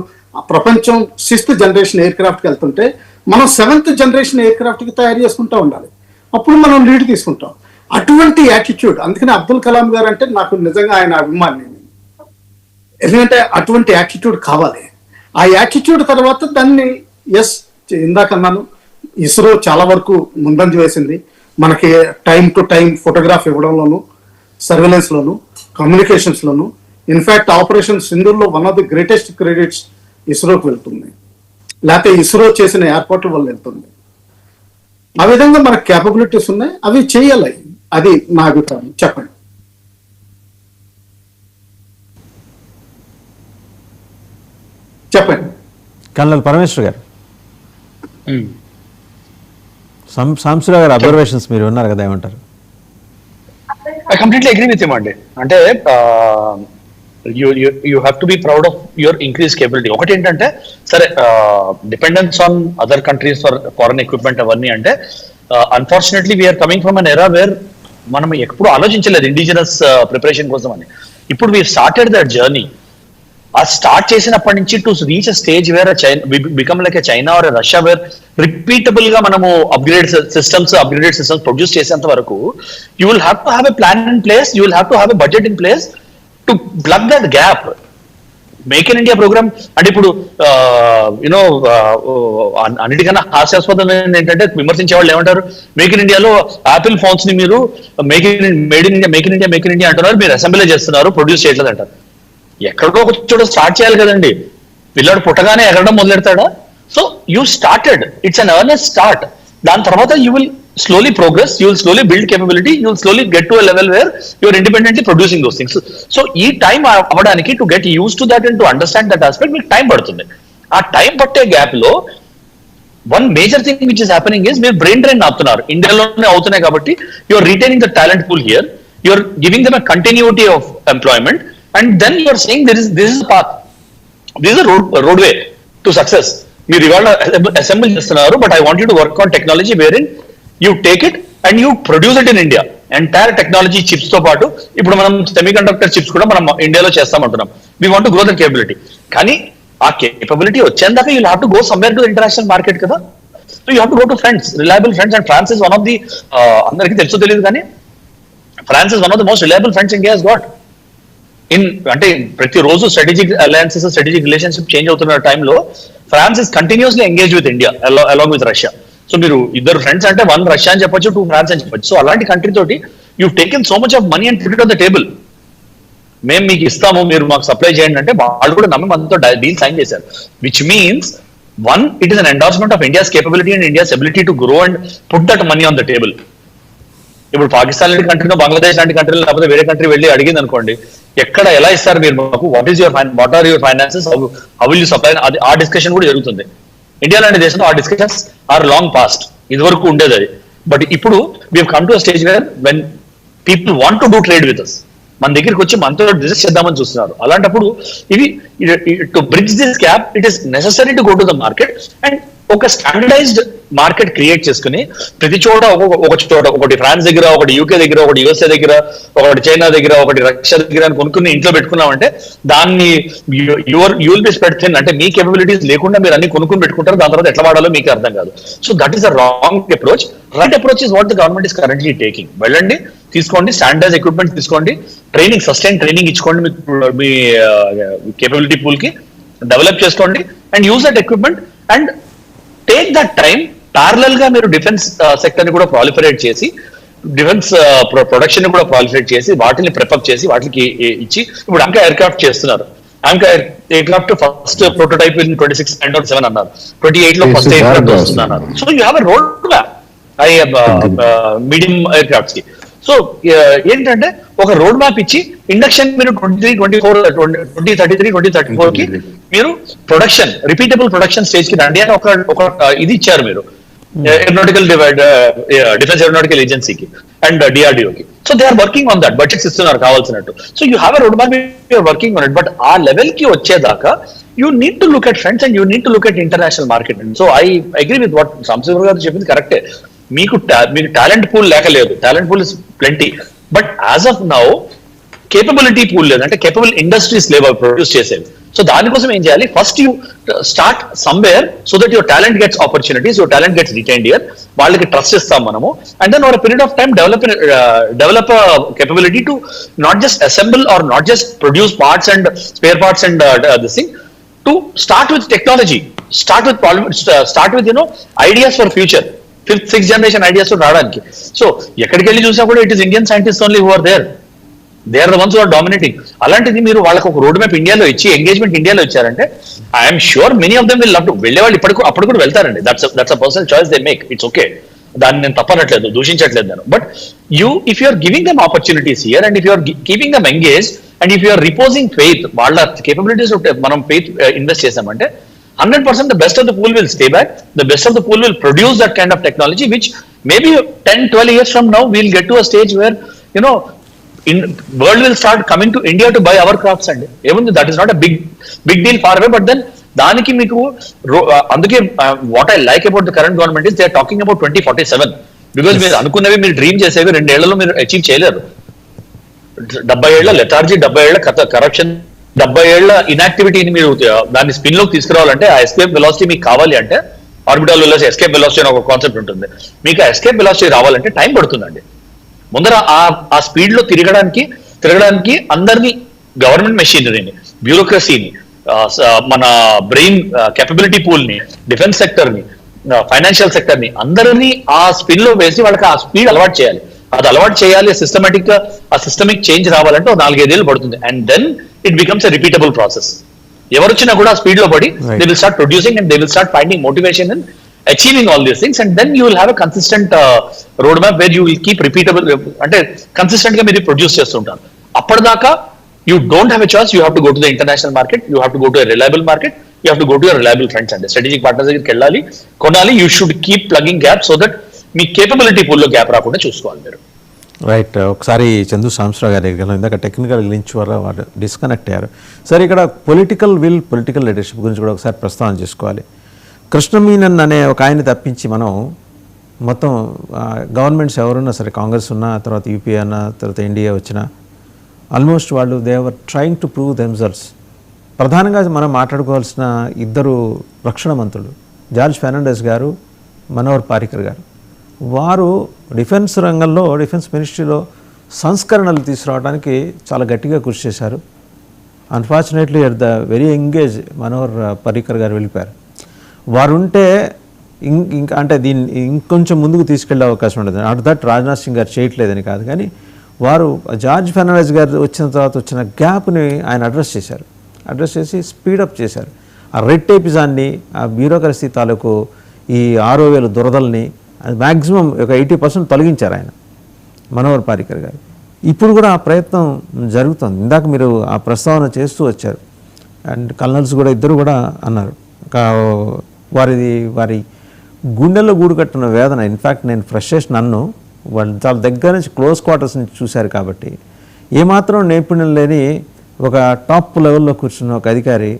ప్రపంచం 6th generation ఎయిర్ క్రాఫ్ట్కి వెళ్తుంటే మనం 7th generation ఎయిర్ క్రాఫ్ట్కి తయారు చేసుకుంటూ ఉండాలి, అప్పుడు మనం లీడ్ తీసుకుంటాం. అటువంటి యాటిట్యూడ్, అందుకని అబ్దుల్ కలాం గారు అంటే నాకు నిజంగా ఆయన అభిమాని. ఎందుకంటే అటువంటి యాటిట్యూడ్ కావాలి. ఆ యాటిట్యూడ్ తర్వాత దాన్ని ఇందాక అన్నాను, ఇస్రో చాలా వరకు ముందంజ వేసింది. మనకి టైం టు టైం ఫోటోగ్రాఫ్ ఇవ్వడంలోను, సర్వేలెన్స్ లోను, కమ్యూనికేషన్స్ లోను. ఇన్ఫాక్ట్ ఆపరేషన్ సింధూర్లో one of the greatest credits ఇస్రోకి వెళ్తుంది, లేకపోతే ఇస్రో చేసిన ఏర్పాట్ల వల్ల వెళ్తుంది. ఆ విధంగా మనకు క్యాపబిలిటీస్ ఉన్నాయి, అవి చేయాలి. అది నా అభిప్రాయం. చెప్పండి. చెప్పండి. కల్నల్ పరమేశ్వర్ గారు, సాంబశివరావు గారు అబ్జర్వేషన్స్ మీరు ఉన్నారు కదా, ఏమంటారు? I completely agree with him అండి. అంటే you have to be proud of your increase capability. ఒకటి ఏంటంటే, సరే dependence on other countries for foreign equipment అవన్నీ అంటే, unfortunately we are coming from an era where మనం ఎప్పుడు ఆలోచించలేదు ఇండిజినస్ ప్రిపరేషన్ కోసం అని. ఇప్పుడు వీ స్టార్టెడ్ దట్ జర్నీ. ఆ స్టార్ట్ చేసినప్పటి నుంచి to reach a stage where become like China or Russia where repeatable గా మనము అప్గ్రేడెడ్ సిస్టమ్స్ ప్రొడ్యూస్ చేసేంత వరకు you will have to have a plan in place, you will have to have a budget in place to plug that gap. Make in India programme అంటే ఇప్పుడు యునో అన్నిటికన్నా హాస్యాస్పదం ఏంటంటే, విమర్శించే వాళ్ళు ఏమంటారు, మేక్ ఇన్ ఇండియాలో యాపిల్ ఫోన్స్ ని మీరు మేక్ ఇన్ ఇండియా అంటున్నారు, మీరు అసెంబ్లీ చేస్తున్నారు, ప్రొడ్యూస్ చేయట్లేదు అంటారు. ఎక్కడో ఒక చోట స్టార్ట్ చేయాలి కదండి. పిల్లాడు పుట్టగానే ఎగరడం మొదలెడతాడా? So you started, it's an awareness start. దాని తర్వాత you will slowly progress, you will slowly build capability, you will slowly get to a level where you are independently producing those things. So ee time avvadaniki to get used to that and to understand that aspect meeku time padutundi. Aa time patte gap lo one major thing which is happening is meer brain drain avutunnaru. India lone avutunnai kabatti you are retaining the talent pool here, you are giving them a continuity of employment, and then you are saying this is a path, this is a roadway to success. మీరు ఇవాళ అసెంబ్లీ చేస్తున్నారు, but I want you to work on technology wear in you take it and you produce it in India. Entire technology chips తో పాటు ఇప్పుడు మనం సెమీ కండక్టర్ చిప్స్ కూడా మనం ఇండియాలో చేస్తామంటున్నాం. We want to grow that capability. కానీ ఆ కేపబిలిటీ వచ్చేందాక you have to go somewhere to international market కదా. So you have to go to friends, reliable friends. And France is one of the, అందరికీ తెలుసో తెలియదు కానీ France is one of the most reliable friends India has got. అంటే ప్రతిరోజు strategic alliances, strategic relationship change అవుతున్న టైంలో France is continuously engage with India along with Russia. So మీరు ఇద్దరు ఫ్రెండ్స్ అంటే వన్ రష్యా అని చెప్పొచ్చు, టూ ఫ్రాన్స్ అని చెప్పొచ్చు. సో అలాంటి కంట్రీ తోటి you taken so much of money and put it on the table. మేము మీకు ఇస్తాము, మీరు మాకు సప్లై చేయండి అంటే వాళ్ళు కూడా నమ్మి మనతో డీల్ సైన్ చేశారు. Which means one, it is an endorsement of India's capability and India's ability to grow and put that money on the table. ఇప్పుడు పాకిస్తాన్ లాంటి కంట్రీలో, బంగ్లాదేశ్ లాంటి కంట్రీలో, లేకపోతే వేరే కంట్రీ వెళ్ళి అడిగింది అనుకోండి, ఎక్కడ ఎలా ఇస్తారు మీరు మాకు, what are your finances, how will you supply, ఆ డిస్కషన్ కూడా జరుగుతుంది. ఇండియా లాంటి దేశంలో ఆ డిస్కషన్స్ ఆర్ లాంగ్ పాస్ట్. ఇది వరకు ఉండేది అది. బట్ ఇప్పుడు we have come to a stage where when people want to do trade with us, మన దగ్గరికి వచ్చి మనతో బిజినెస్ చేద్దామని చూస్తున్నారు. అలాంటప్పుడు ఇవి to bridge this gap it is necessary to go to the market and ఒక స్టాండర్డైజ్డ్ మార్కెట్ క్రియేట్ చేసుకుని ప్రతి చోట ఒక చోట, ఒకటి ఫ్రాన్స్ దగ్గర, ఒకటి యూకే దగ్గర, ఒకటి యూఎస్ఏ దగ్గర, ఒకటి చైనా దగ్గర, ఒకటి రష్యా దగ్గర అని కొనుక్కుని ఇంట్లో పెట్టుకున్నామంటే దాన్ని you will be spread thin. అంటే మీ కేపబిలిటీస్ లేకుండా మీరు అన్ని కొనుక్కుని పెట్టుకుంటారు, దాని తర్వాత ఎట్లా వాడాలో మీకు అర్థం కాదు. So that is a wrong approach. Right approach is what the government is currently taking. వెళ్ళండి, తీసుకోండి, స్టాండర్డైజ్ ఎక్విప్మెంట్ తీసుకోండి, ట్రైనింగ్, సస్టైన్ ట్రైనింగ్ ఇచ్చుకోండి, మీ కేపబిలిటీ పూల్ కి డెవలప్ చేసుకోండి and use that equipment and take that time. Parallel గా మీరు డిఫెన్స్ సెక్టర్ ని కూడా ప్రాలిఫరేట్ చేసి, డిఫెన్స్ ప్రొడక్షన్ ని కూడా ప్రాలిఫరేట్ చేసి, వాటిని ప్రిపప్ చేసి, వాటికి ఇచ్చి, ఇప్పుడు అంకా ఎయిర్ క్రాఫ్ట్ చేస్తున్నారు. AMCA aircraft first prototype in 26 7 అన్నారు, 28 లో ఫస్ట్ ఎయిర్ క్రాఫ్ట్ వస్తుంది అన్నారు. So you have a road map medium air crafts కి. సో ఏంటంటే ఒక రోడ్ మ్యాప్ ఇచ్చి ఇండక్షన్ మీరు 2033 2034 కి మీరు ప్రొడక్షన్, రిపీటబుల్ ప్రొడక్షన్ స్టేజ్ కి రండి అని ఒక ఇది ఇచ్చారు మీరు ఏరోనాటికల్ డిఫెన్స్ ఏరోనాటికల్ ఏజెన్సీకి అండ్ డిఆర్డిఓకి. So they are working on that, budgets ఇస్తున్నారు కావాల్సినట్టు. So you have a road map, you're working on it. But ఆ లెవెల్ కి వచ్చేదాకా you need to look at friends and you need to look at international market. So I agree with what Sambasivarao గారు చెప్పింది కరెక్టే. మీకు టాలెంట్ పూల్ లేక లేదు, talent pool is plenty. But as of now capability pool లేదు, అంటే కేపబుల్ ఇండస్ట్రీస్ లేవు ప్రొడ్యూస్ చేసేవి. సో దానికోసం ఏం చేయాలి, first you start somewhere so that your talent gets opportunities, your talent gets retained here, వాళ్ళకి ట్రస్ట్ ఇస్తాం మనము. And then over period of time develop capability to not just assemble or not just produce parts and spare parts and this thing, to start with technology, start with ideas for future, 5th, 6th generation ideas రావడానికి. సో ఎక్కడికి వెళ్ళి చూసినా కూడా it is Indian scientist only who are there, they are the ones who are dominating. అలాంటిది మీరు వాళ్ళకి ఒక రోడ్ మ్యాప్ ఇండియాలో ఇచ్చి ఎంగేజ్మెంట్ ఇండియాలో ఇచ్చారంటే I'm sure many of them will love to. వెళ్ళే వాళ్ళు అప్పుడు కూడా వెళ్తారండి. That's a personal choice they make, it's okay, దాన్ని నేను తప్పనట్లేదు, దూషించట్లేదు నేను. But if you are giving them opportunities here and if you are keeping them engage and if you are reposing faith, వాళ్ళ కేపబిలిటీస్ మనం ఫెయిత్ ఇన్వెస్ట్ చేసామంటే 100% the best of the pool will stay back, the best of the pool will produce that kind of technology, which maybe 10-12 years from now we'll get to a stage where world will start coming to India to buy our crops. And even that is not a big deal far away, but then దానికి మీకు అందుకే what I like about the current government is they are talking about 2047, because మీరు అనుకున్నవి మీరు డ్రీమ్ చేసేవి 2 ఏళ్లలో మీరు అచీవ్ చేయలేరు. 70 ఏళ్ల లెథార్జీ, 70 ఏళ్ల కరప్షన్, 70 ఏళ్ల ఇన్యాక్టివిటీని మీరు దాన్ని స్పిన్ లోకి తీసుకురావాలంటే ఆ ఎస్కేప్ వెలాసిటీ మీకు కావాలి అంటే, ఆర్బిటల్ వెలాసిటీ, ఎస్కేప్ వెలాసిటీ అని ఒక కాన్సెప్ట్ ఉంటుంది. మీకు ఆ ఎస్కేప్ వెలాసిటీ రావాలంటే టైం పడుతుందండి. ముందర ఆ స్పీడ్ లో తిరగడానికి అందరినీ, గవర్నమెంట్ మెషినరీని, బ్యూరోక్రసీని, మన బ్రెయిన్ కేపబిలిటీ పూల్ ని, డిఫెన్స్ సెక్టర్ ని, ఫైనాన్షియల్ సెక్టర్ ని, అందరినీ ఆ స్పిన్ లో వేసి వాళ్ళకి ఆ స్పీడ్ అలవాటు చేయాలి. అది అలవాటు చేయాలి, సిస్టమేటిక్ గా ఆ సిస్టమిక్ చేంజ్ రావాలంటే 4-5 ఏళ్ళు పడుతుంది. And then it becomes a repeatable process. ఎవరు వచ్చినా కూడా ఆ స్పీడ్ లో పడి they will start producing and they will start finding motivation and achieving all these things. And then you will have a consistent road map where you will keep repeatable, అంటే కన్సిస్టెంట్ గా మీరు ప్రొడ్యూస్ చేస్తుంటారు. అప్పటిదాకా you don't have a choice, you have to go to the international market, you have to go to a reliable market, you have to go to your reliable friends అండి, స్ట్రాటజిక్ పార్ట్నర్స్ దగ్గరికి వెళ్ళాలి, కొనాలి. You should keep plugging gap so that మీ కేపబిలిటీ పూల్లో గ్యాప్ రాకుండా చూసుకోవాలి మీరు. రైట్. ఒకసారి చందు సాంబశివరావు గారి దగ్గర ఇందాక టెక్నికల్ లించ్ వల్ల వాడు డిస్కనెక్ట్ అయ్యారు. సరే, ఇక్కడ పొలిటికల్ విల్, పొలిటికల్ లీడర్షిప్ గురించి కూడా ఒకసారి ప్రస్తావన చేసుకోవాలి. కృష్ణమీనన్ అనే ఒక ఆయన తప్పించి మనం మొత్తం గవర్నమెంట్స్ ఎవరున్నా సరే, కాంగ్రెస్ ఉన్నా, తర్వాత యూపీఏ అన్నా, తర్వాత ఎన్డీఏ వచ్చినా, ఆల్మోస్ట్ వాళ్ళు they were trying to prove themselves. ప్రధానంగా మనం మాట్లాడుకోవాల్సిన 2 రక్షణ మంత్రులు, జార్జ్ ఫెర్నాండెస్ గారు, మనోహర్ పారికర్ గారు. వారు డిఫెన్స్ రంగంలో, డిఫెన్స్ మినిస్ట్రీలో సంస్కరణలు తీసుకురావడానికి చాలా గట్టిగా కృషి చేశారు. Unfortunately at the very young age Manohar Parrikar గారు వెళ్ళిపోయారు. వారు ఉంటే ఇంకా అంటే దీన్ని ఇంకొంచెం ముందుకు తీసుకెళ్లే అవకాశం ఉండదు. అట్ దట్ రాజ్నాథ్ సింగ్ గారు చేయట్లేదని కాదు, కానీ వారు జార్జ్ ఫెర్నాండెస్ గారు వచ్చిన తర్వాత వచ్చిన గ్యాప్ని ఆయన అడ్రస్ చేసి స్పీడప్ చేశారు. ఆ రెడ్ టేపిజాన్ని, ఆ బ్యూరోక్రసీ తాలూకు ఈ 6,000 దురదల్ని అది మ్యాక్సిమం ఒక 80% తొలగించారు ఆయన, మనోహర్ పారికర్ గారు. ఇప్పుడు కూడా ఆ ప్రయత్నం జరుగుతుంది. ఇందాక మీరు ఆ ప్రస్తావన చేస్తూ వచ్చారు. అండ్ కల్నల్స్ కూడా 2 కూడా అన్నారు. వారి గుండెల్లో గూడు కట్టిన వేదన, ఇన్ఫ్యాక్ట్ నేను ఫ్రస్ట్రేషన్ వాళ్ళు చాలా దగ్గర నుంచి క్లోజ్ క్వార్టర్స్ నుంచి చూశారు కాబట్టి, ఏమాత్రం నైపుణ్యం లేని ఒక టాప్ లెవెల్లో కూర్చున్న ఒక అధికారి,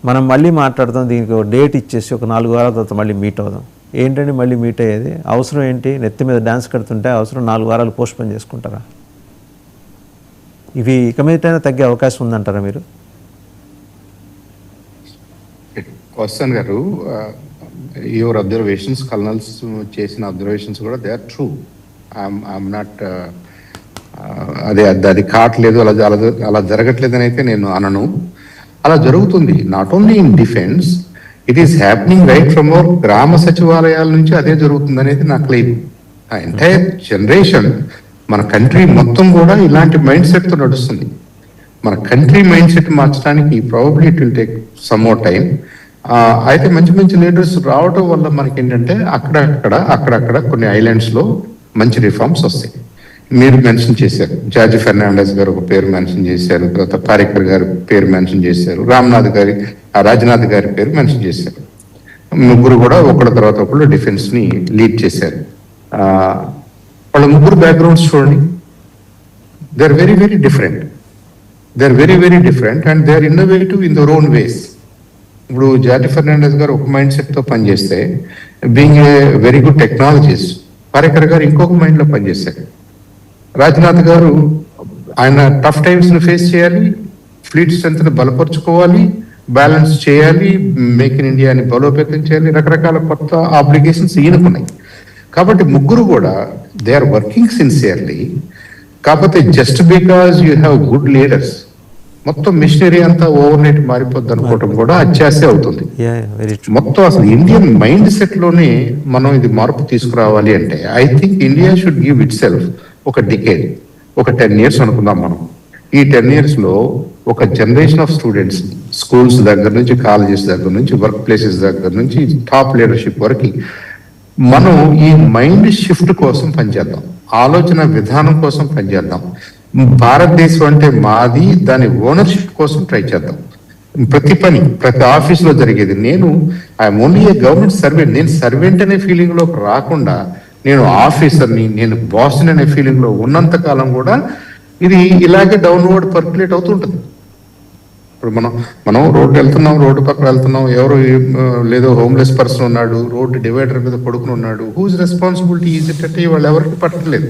మనం మళ్ళీ మాట్లాడదాం, దీనికి ఒక డేట్ ఇచ్చేసి ఒక 4 వారాల తర్వాత మళ్ళీ మీట్ అవుదాం. ఏంటంటే మళ్ళీ మీట్ అయ్యేది అవసరం ఏంటి? నెత్తి మీద డ్యాన్స్ కడుతుంటే అవసరం 4 వారాలు పోస్ట్ పోన్ చేసుకుంటారా? ఇవి ఇక మీదైనా తగ్గే అవకాశం ఉందంటారా మీరు? వస్తాన్ గారు, యువర్ అబ్జర్వేషన్స్, కల్నల్స్ చేసిన అబ్జర్వేషన్స్ కూడా they are true. I'm not అది కావట్లేదు, అలా జరగట్లేదని అయితే నేను అనను. అలా జరుగుతుంది. Not only in defence, it is happening right from our గ్రామ సచివాలయాల నుంచి అదే జరుగుతుంది అనేది నాకు లేదు. ఆ ఎంటైర్ జనరేషన్, మన కంట్రీ మొత్తం కూడా ఇలాంటి మైండ్ సెట్ తో నడుస్తుంది. మన కంట్రీ మైండ్ సెట్ మార్చడానికి probably it will take some more time. అయితే మంచి మంచి లీడర్స్ రావడం వల్ల మనకి ఏంటంటే అక్కడక్కడ కొన్ని ఐలాండ్స్ లో మంచి రిఫార్మ్స్ వస్తాయి. మీరు మెన్షన్ చేశారు, జార్జ్ ఫెర్నాండెస్ గారు ఒక పేరు మెన్షన్ చేశారు, తర్వాత పారికర్ గారి పేరు మెన్షన్ చేశారు, రాజ్నాథ్ గారి పేరు మెన్షన్ చేశారు. 3 కూడా ఒకళ్ళ తర్వాత ఒకళ్ళు డిఫెన్స్ ని లీడ్ చేశారు. వాళ్ళ 3 బ్యాక్గ్రౌండ్స్ చూడండి. They are very very different. They are very very different and they are innovative in their own ways. ఇప్పుడు జార్జి ఫెర్నాండెస్ గారు ఒక మైండ్ సెట్ తో పనిచేస్తే, being a very good technologist, Parrikar గారు ఇంకొక మైండ్ లో పనిచేశారు. రాజ్నాథ్ గారు ఆయన టఫ్ టైమ్స్ ని ఫేస్ చేయాలి, ఫ్లీట్ స్ట్రెంత్ ని బలపరుచుకోవాలి, బ్యాలెన్స్ చేయాలి, మేక్ ఇన్ ఇండియాని బలోపేతం చేయాలి, రకరకాల కొత్త ఆబ్లిగేషన్స్ ఈయనకున్నాయి. కాబట్టి ముగ్గురు కూడా దే ఆర్ వర్కింగ్ సిన్సియర్లీ. కాకపోతే just because you have good leaders మొత్తం మిషనరీ అంతా ఓవర్ నైట్ మారిపోద్ది అనుకోవటం కూడా అత్యాశే అవుతుంది. మొత్తం అసలు ఇండియన్ మైండ్ సెట్ లోనే మనం ఇది మార్పు తీసుకురావాలి అంటే I think India should give it self ఒక డికేడ్, ఒక 10 years అనుకుందాం మనం. ఈ 10 years లో ఒక జనరేషన్ ఆఫ్ స్టూడెంట్స్, స్కూల్స్ దగ్గర నుంచి, కాలేజెస్ దగ్గర నుంచి, వర్క్ ప్లేసెస్ దగ్గర నుంచి, టాప్ లీడర్షిప్ వరకు మనం ఈ మైండ్ షిఫ్ట్ కోసం పనిచేద్దాం, ఆలోచన విధానం కోసం పనిచేద్దాం. భారతదేశం అంటే మాది, దాని ఓనర్షిప్ కోసం ట్రై చేద్దాం. ప్రతి పని, ప్రతి ఆఫీస్ లో జరిగేది, నేను I'm only A government servant, నేను సర్వెంట్ అనే ఫీలింగ్ లో రాకుండా నేను ఆఫీసర్ని, నేను బాస్ అనే ఫీలింగ్ లో ఉన్నంత కాలం కూడా ఇది ఇలాగే డౌన్వర్డ్ పర్క్యులేట్ అవుతుంటుంది. ఇప్పుడు మనం రోడ్డు వెళ్తున్నాం, రోడ్డు పక్కన వెళ్తున్నాం, ఎవరు లేదో హోమ్లెస్ పర్సన్ ఉన్నాడు, రోడ్డు డివైడర్ మీద పడుకుని ఉన్నాడు, హూజ్ రెస్పాన్సిబిలిటీ ఈజ్ ఇట్ అంటే వాళ్ళు ఎవరికి పట్టలేదు.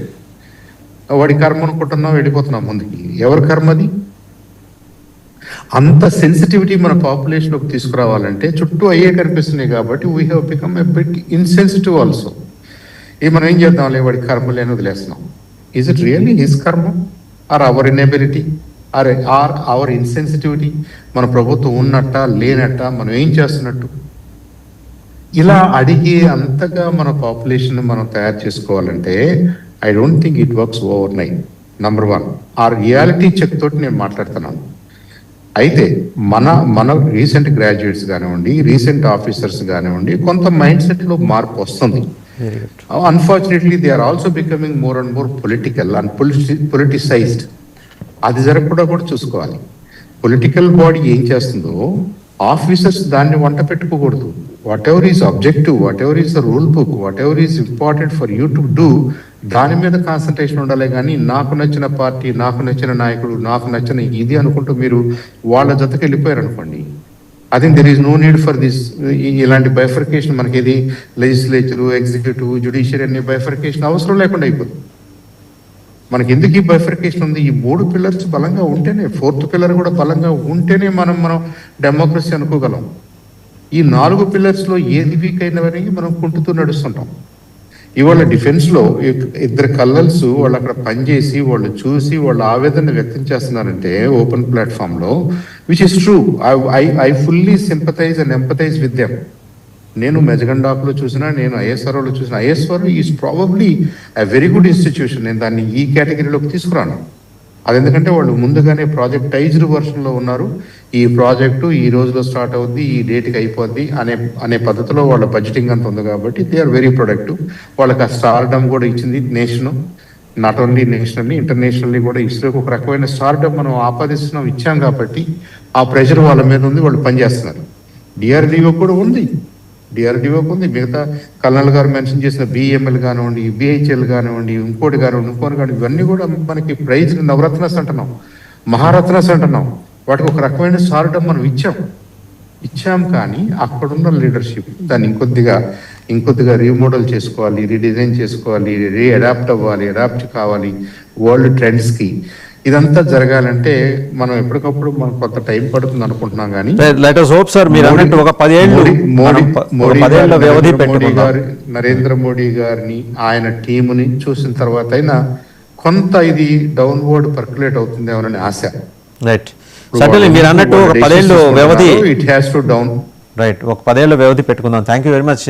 వాడి కర్మ అనుకుంటున్నాం, వెళ్ళిపోతున్నాం ముందుకి. ఎవరి కర్మది? అంత సెన్సిటివిటీ మన పాపులేషన్ లోకి తీసుకురావాలంటే చుట్టూ అయ్యే కనిపిస్తున్నాయి. కాబట్టి we have become a bit insensitive also. మనం ఏం చేద్దాంలే, వాడి కర్మ లేని వదిలేస్తున్నాం. Is it really his karma or our inability or our insensitivity? మన ప్రభుత్వం ఉన్నట్ట లేనట్ట, మనం ఏం చేస్తున్నట్టు? ఇలా అడిగే అంతగా మన పాపులేషన్ మనం తయారు చేసుకోవాలంటే I don't think it works overnight. Number 1 ఆ రియాలిటీ చెక్ తోటి నేను మాట్లాడుతున్నాను. అయితే మన రీసెంట్ గ్రాడ్యుయేట్స్ కానివ్వండి, రీసెంట్ ఆఫీసర్స్ కానివ్వండి, కొంత మైండ్ సెట్ లో మార్పు వస్తుంది. Unfortunately they are also becoming more and more political and politicized. అది జరగకుండా కూడా చూసుకోవాలి. పొలిటికల్ బాడీ ఏం చేస్తుందో ఆఫీసర్స్ దాన్ని వంట పెట్టుకోకూడదు. Whatever is objective, whatever is the rule book, whatever is important for you to do, దాని మీద కాన్సన్ట్రేషన్ ఉండాలి. కానీ నాకు నచ్చిన పార్టీ, నాకు నచ్చిన నాయకుడు, నాకు నచ్చిన ఇది అనుకుంటూ మీరు వాళ్ళ జతకి వెళ్ళిపోయారు అనుకోండి, I think there is no need for this. ఇలాంటి బైఫర్కేషన్ మనకి ఇది లెజిస్లేచర్, ఎగ్జిక్యూటివ్, జ్యుడిషియరీ అనే బైఫర్కేషన్ అవసరం లేకుండా అయిపోతుంది. మనకి ఎందుకు ఈ బైఫర్కేషన్ ఉంది? ఈ 3 పిల్లర్స్ బలంగా ఉంటేనే, 4th పిల్లర్ కూడా బలంగా ఉంటేనే మనం డెమోక్రసీ అనుకోగలం. ఈ 4 పిల్లర్స్ లో ఏది వీక్ అయినవని మనం కుంటుతూ నడుస్తుంటాం. ఇవాళ డిఫెన్స్ లో 2 కల్లర్స్ వాళ్ళు అక్కడ పనిచేసి, వాళ్ళు చూసి, వాళ్ళ ఆవేదన వ్యక్తం చేస్తున్నారంటే ఓపెన్ ప్లాట్ఫామ్ లో, which is true. I fully sympathise and empathise with them. నేను మెజగండాకులో చూసినా, నేను ఐఎస్ఆర్ఓలో చూసిన, ISRO is probably a very good institution. నేను దాన్ని ఈ కేటగిరీలోకి తీసుకురాను. అది ఎందుకంటే వాళ్ళు ముందుగానే ప్రాజెక్టైజ్డ్ వర్షన్ లో ఉన్నారు. ఈ ప్రాజెక్టు ఈ రోజులో స్టార్ట్ అవుద్ది, ఈ డేట్కి అయిపోద్ది అనే పద్ధతిలో వాళ్ళ బడ్జెటింగ్ అంత ఉంది. కాబట్టి దే ఆర్ వెరీ ప్రొడక్టివ్. వాళ్ళకి ఆ స్టార్డమ్ కూడా ఇచ్చింది nation. Not only nationally, internationally కూడా ఇస్రోకి ఒక రకమైన స్టార్డమ్ మనం ఆపాదిస్తున్నాం, ఇచ్చాం. కాబట్టి ఆ ప్రెషర్ వాళ్ళ మీద ఉంది, వాళ్ళు పనిచేస్తున్నారు. డిఆర్డిఓ కూడా ఉంది, మిగతా కల్నల్ గారు మెన్షన్ చేసిన బిఎంఎల్ కానివ్వండి, బిహెచ్ఎల్ కానివ్వండి, ఇంకోటి కానివ్వండి, ఇవన్నీ కూడా మనకి ప్రైజ్ నవరత్నస్ అంటున్నాం, మహారత్నస్ అంటున్నాం. వాటికి ఒక రకమైన స్టార్డమ్ మనం ఇచ్చాం. కానీ అక్కడున్న లీడర్షిప్ దాన్ని ఇంకొద్దిగా రీమోడల్ చేసుకోవాలి, రీడిజైన్ చేసుకోవాలి, అడాప్ట్ కావాలి వరల్డ్ ట్రెండ్స్ కి. ఇదంతా జరగాలంటే మనం ఎప్పటికప్పుడు మనకు కొంత టైం పడుతుంది అనుకుంటున్నాం. కానీ నరేంద్ర మోడీ గారిని, ఆయన టీముని చూసిన తర్వాత అయినా కొంత ఇది డౌన్వర్డ్ పర్క్యులేట్ అవుతుందేమోనని ఆశ. రైట్, మీరు అన్నట్టు ఒక 10 ఏళ్ళు వ్యవధి, it has to down. Right, ఒక 10 ఏళ్ళ వ్యవధి పెట్టుకుందాం. Thank you very much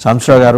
Sambasivarao గారు.